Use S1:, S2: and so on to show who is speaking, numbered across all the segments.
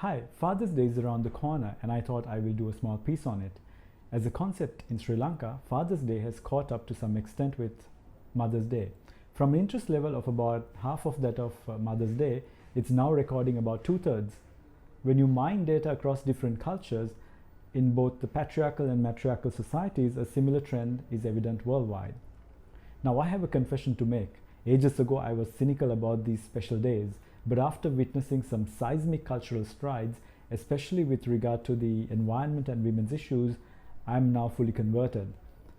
S1: Hi, Father's Day is around the corner and I thought I will do a small piece on it. As a concept in Sri Lanka, Father's Day has caught up to some extent with Mother's Day. From an interest level of about half of that of Mother's Day, it's now recording about two-thirds. When you mine data across different cultures, in both the patriarchal and matriarchal societies, a similar trend is evident worldwide. Now, I have a confession to make. Ages ago, I was cynical about these special days, but after witnessing some seismic cultural strides, especially with regard to the environment and women's issues, I am now fully converted.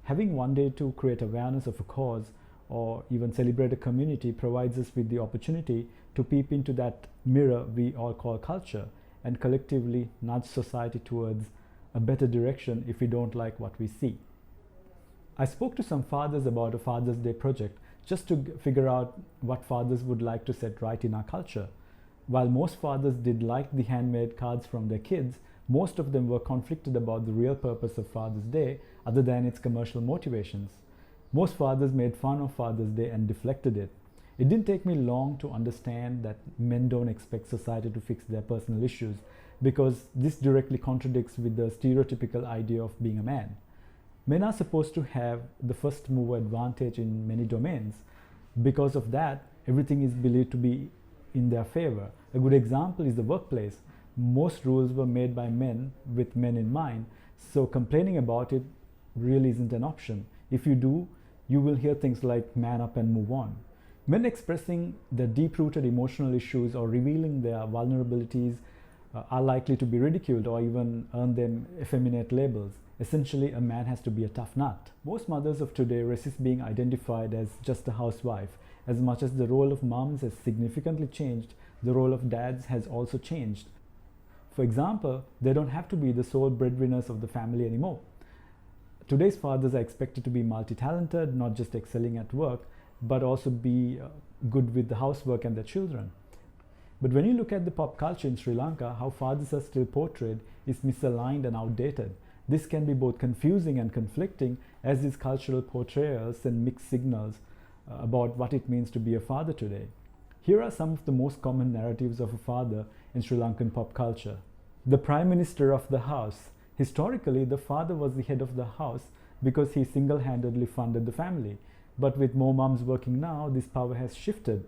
S1: Having one day to create awareness of a cause or even celebrate a community provides us with the opportunity to peep into that mirror we all call culture and collectively nudge society towards a better direction if we don't like what we see. I spoke to some fathers about a Father's Day project just to figure out what fathers would like to set right in our culture. While most fathers did like the handmade cards from their kids, most of them were conflicted about the real purpose of Father's Day other than its commercial motivations. Most fathers made fun of Father's Day and deflected it. It didn't take me long to understand that men don't expect society to fix their personal issues because this directly contradicts with the stereotypical idea of being a man. Men are supposed to have the first mover advantage in many domains. Because of that, everything is believed to be in their favor. A good example is the workplace. Most rules were made by men with men in mind, so complaining about it really isn't an option. If you do, you will hear things like man up and move on. Men expressing their deep-rooted emotional issues or revealing their vulnerabilities are likely to be ridiculed or even earn them effeminate labels. Essentially, a man has to be a tough nut. Most mothers of today resist being identified as just a housewife. As much as the role of moms has significantly changed, the role of dads has also changed. For example, they don't have to be the sole breadwinners of the family anymore. Today's fathers are expected to be multi-talented, not just excelling at work, but also be good with the housework and their children. But when you look at the pop culture in Sri Lanka, how fathers are still portrayed is misaligned and outdated. This can be both confusing and conflicting as these cultural portrayals send mixed signals about what it means to be a father today. Here are some of the most common narratives of a father in Sri Lankan pop culture. The Prime Minister of the house. Historically, the father was the head of the house because he single-handedly funded the family. But with more moms working now, this power has shifted.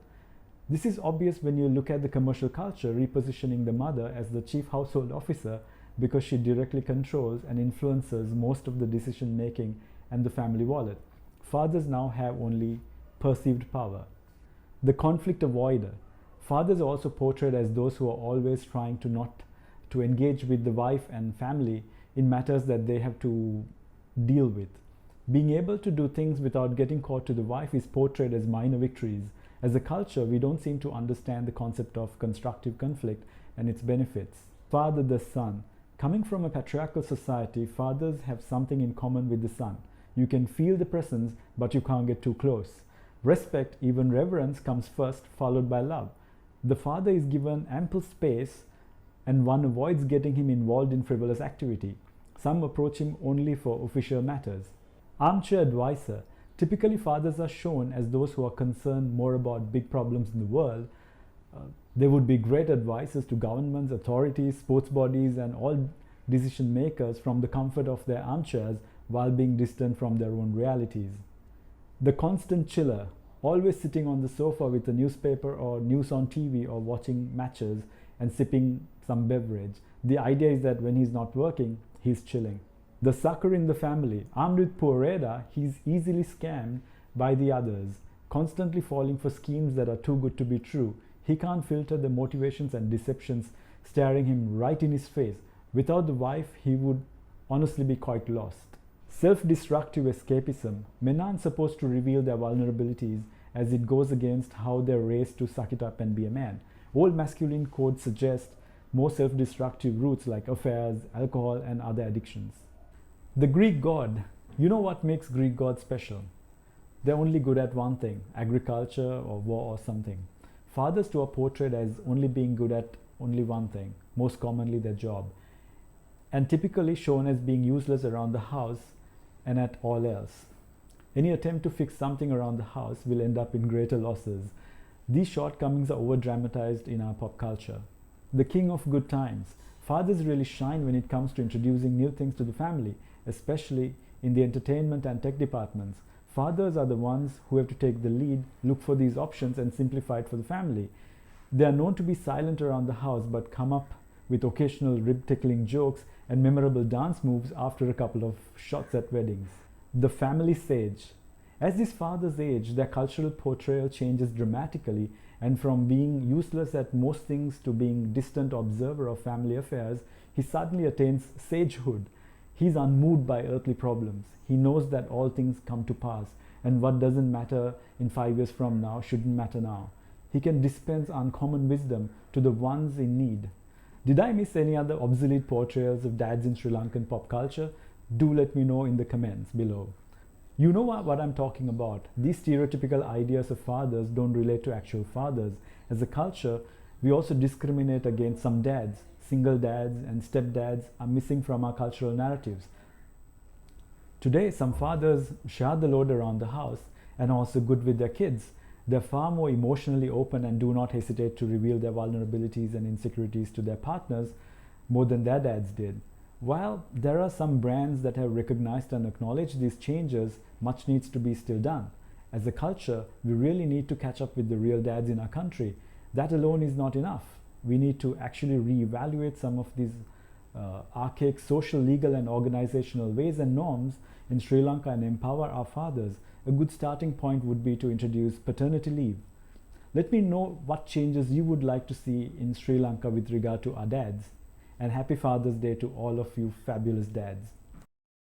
S1: This is obvious when you look at the commercial culture repositioning the mother as the chief household officer because she directly controls and influences most of the decision making and the family wallet. Fathers now have only perceived power. The conflict avoider. Fathers are also portrayed as those who are always trying to engage with the wife and family in matters that they have to deal with. Being able to do things without getting caught to the wife is portrayed as minor victories. As a culture, we don't seem to understand the concept of constructive conflict and its benefits. Father the son. Coming from a patriarchal society, fathers have something in common with the son. You can feel the presence, but you can't get too close. Respect, even reverence, comes first, followed by love. The father is given ample space and one avoids getting him involved in frivolous activity. Some approach him only for official matters. Armchair advisor. Typically, fathers are shown as those who are concerned more about big problems in the world. They would be great advisors to governments, authorities, sports bodies, and all decision makers from the comfort of their armchairs while being distant from their own realities. The constant chiller, always sitting on the sofa with a newspaper or news on TV or watching matches and sipping some beverage. The idea is that when he's not working, he's chilling. The sucker in the family, armed with portrayed, he's easily scammed by the others, constantly falling for schemes that are too good to be true. He can't filter the motivations and deceptions staring him right in his face. Without the wife, he would honestly be quite lost. Self-destructive escapism. Men aren't supposed to reveal their vulnerabilities as it goes against how they're raised to suck it up and be a man. Old masculine codes suggest more self-destructive routes like affairs, alcohol, and other addictions. The Greek god. You know what makes Greek gods special? They're only good at one thing, agriculture or war or something. Fathers too are portrayed as only being good at only one thing, most commonly their job, and typically shown as being useless around the house and at all else. Any attempt to fix something around the house will end up in greater losses. These shortcomings are over dramatized in our pop culture. the king of good times. Fathers really shine when it comes to introducing new things to the family, especially in the entertainment and tech departments. Fathers are the ones who have to take the lead, look for these options, and simplify it for the family. They are known to be silent around the house but come up with occasional rib tickling jokes and memorable dance moves after a couple of shots at weddings. The family sage. As these fathers age, their cultural portrayal changes dramatically, and from being useless at most things to being distant observer of family affairs, he suddenly attains sagehood. He is unmoved by earthly problems. He knows that all things come to pass, and what doesn't matter in 5 years from now shouldn't matter now. He can dispense uncommon wisdom to the ones in need. Did I miss any other obsolete portrayals of dads in Sri Lankan pop culture? Do let me know in the comments below. You know what I'm talking about. These stereotypical ideas of fathers don't relate to actual fathers. As a culture, we also discriminate against some dads. Single dads and stepdads are missing from our cultural narratives. Today, some fathers share the load around the house and are also good with their kids. They're far more emotionally open and do not hesitate to reveal their vulnerabilities and insecurities to their partners more than their dads did. While there are some brands that have recognized and acknowledged these changes, much needs to be still done. As a culture, we really need to catch up with the real dads in our country. That alone is not enough. We need to actually reevaluate some of these archaic social, legal, and organizational ways and norms in Sri Lanka and empower our fathers. A good starting point would be to introduce paternity leave. Let me know what changes you would like to see in Sri Lanka with regard to our dads. And happy Father's Day to all of you fabulous dads.